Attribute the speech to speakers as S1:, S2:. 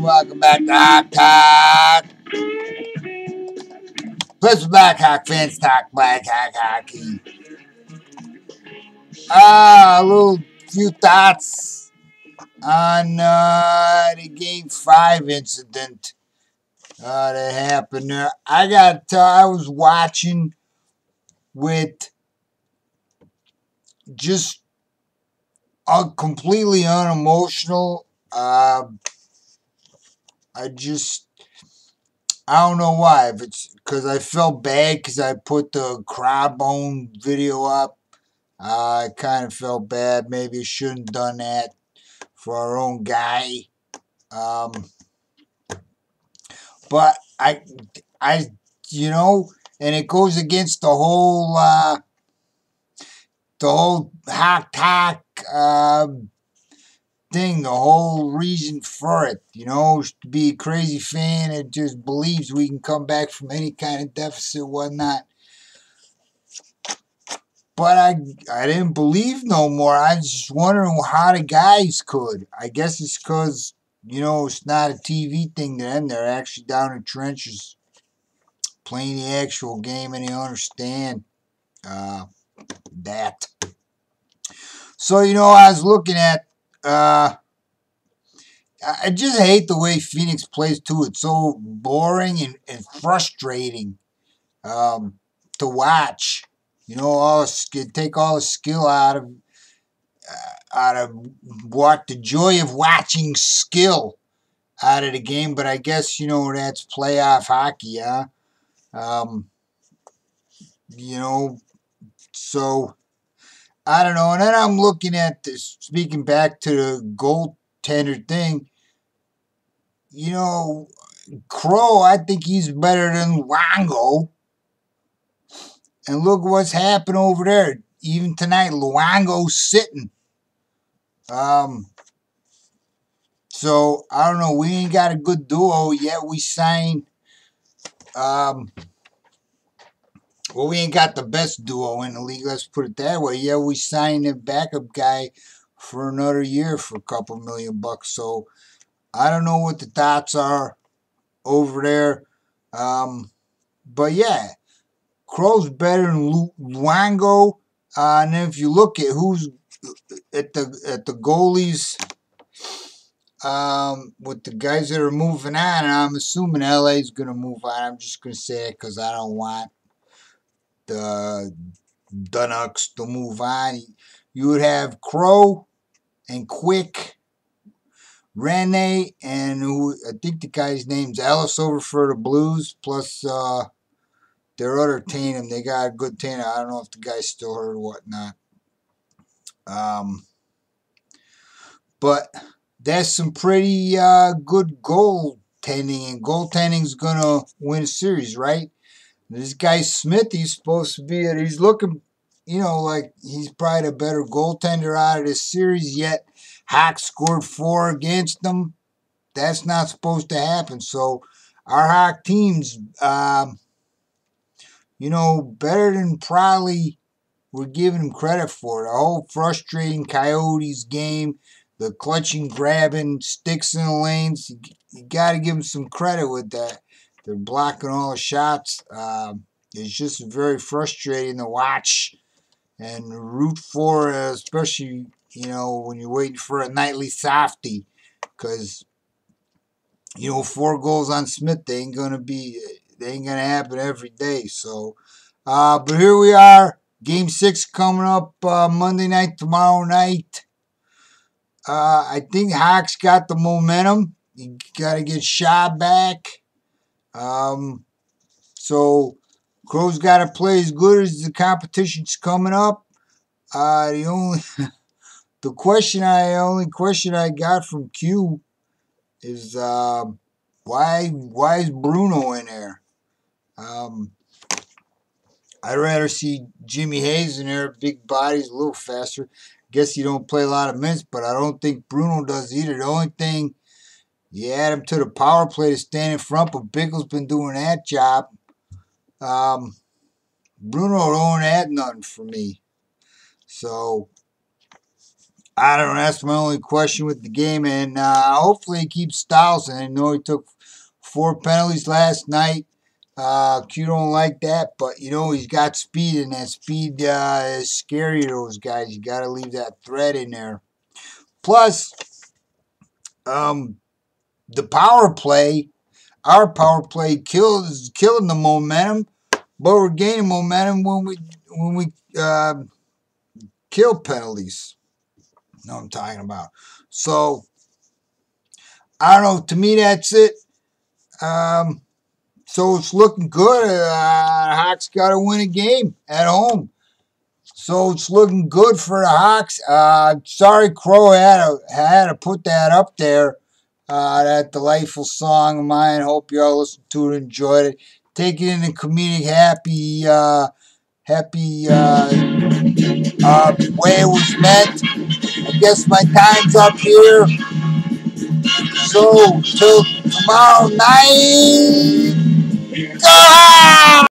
S1: Welcome back to Tock. Plus Blackhock fans talk Blackhock hockey. A little few thoughts on the Game 5 incident that happened there. I got I was watching with just completely unemotional. I don't know why. If it's because I felt bad because I put the Crowbone video up. I kind of felt bad. Maybe I shouldn't have done that for our own guy. But and it goes against the whole Tock thing, the whole reason for it, to be a crazy fan that just believes we can come back from any kind of deficit, whatnot. But I didn't believe no more. I was just wondering how the guys could. I guess it's because, it's not a TV thing to them. They're actually down in trenches playing the actual game, and they understand that. So, I was looking at I just hate the way Phoenix plays too. It's so boring and frustrating to watch. Take all the skill out of what the joy of watching skill out of the game. But I guess that's playoff hockey, huh? So I don't know. And then I'm looking at this, speaking back to the goaltender thing. Crow, I think he's better than Luongo. And look what's happened over there. Even tonight, Luongo's sitting. So, I don't know. We ain't got a good duo yet. We signed... we ain't got the best duo in the league. Let's put it that way. Yeah, we signed a backup guy for another year for a couple $1 million. So, I don't know what the thoughts are over there. But, yeah. Crow's better than Luongo. And then if you look at who's at the goalies, with the guys that are moving on, and I'm assuming LA's going to move on. I'm just going to say it because I don't want the Dunucks to move on. You would have Crow and Quick, Rene, and who I think the guy's name's Ellis over for the Blues, plus their other tandem. They got a good tandem. I don't know if the guy's still hurt or whatnot. But that's some pretty good goaltending, and goaltending's going to win a series, right? This guy Smith, he's supposed to be, he's looking, like he's probably the better goaltender out of this series, yet Hocks scored 4 against them. That's not supposed to happen. So our Hawk team's, better than probably we're giving him credit for. The whole frustrating Coyotes game, the clutching, grabbing, sticks in the lanes, you got to give them some credit with that. They're blocking all the shots. It's just very frustrating to watch and root for, especially, when you're waiting for a nightly softie. Because, 4 goals on Smith, they ain't going to happen every day. So, but here we are. Game 6 coming up Monday night, tomorrow night. I think Hawks got the momentum. You got to get Shaw back. So Crow's got to play as good as the competition's coming up. The only question I got from Q is why is Bruno in there? I'd rather see Jimmy Hayes in there. Big body's a little faster. Guess he don't play a lot of minutes, but I don't think Bruno does either. The only thing, you add him to the power play to stand in front, but Bickle's been doing that job. Bruno don't add nothing for me. So, I don't know. That's my only question with the game. And hopefully he keeps Styles. And I know he took 4 penalties last night. Q don't like that, but you know he's got speed, and that speed is scary to those guys. You got to leave that threat in there. Plus, the power play, our power play is killing the momentum, but we're gaining momentum when we kill penalties. You know what I'm talking about. So I don't know. To me, that's it. So it's looking good. Hocks got to win a game at home. So it's looking good for the Hocks. Sorry, Crow had to put that up there. That delightful song of mine. Hope you all listened to it and enjoyed it. Take it in a comedic, happy way it was meant. I guess my time's up here. So till tomorrow night. Go!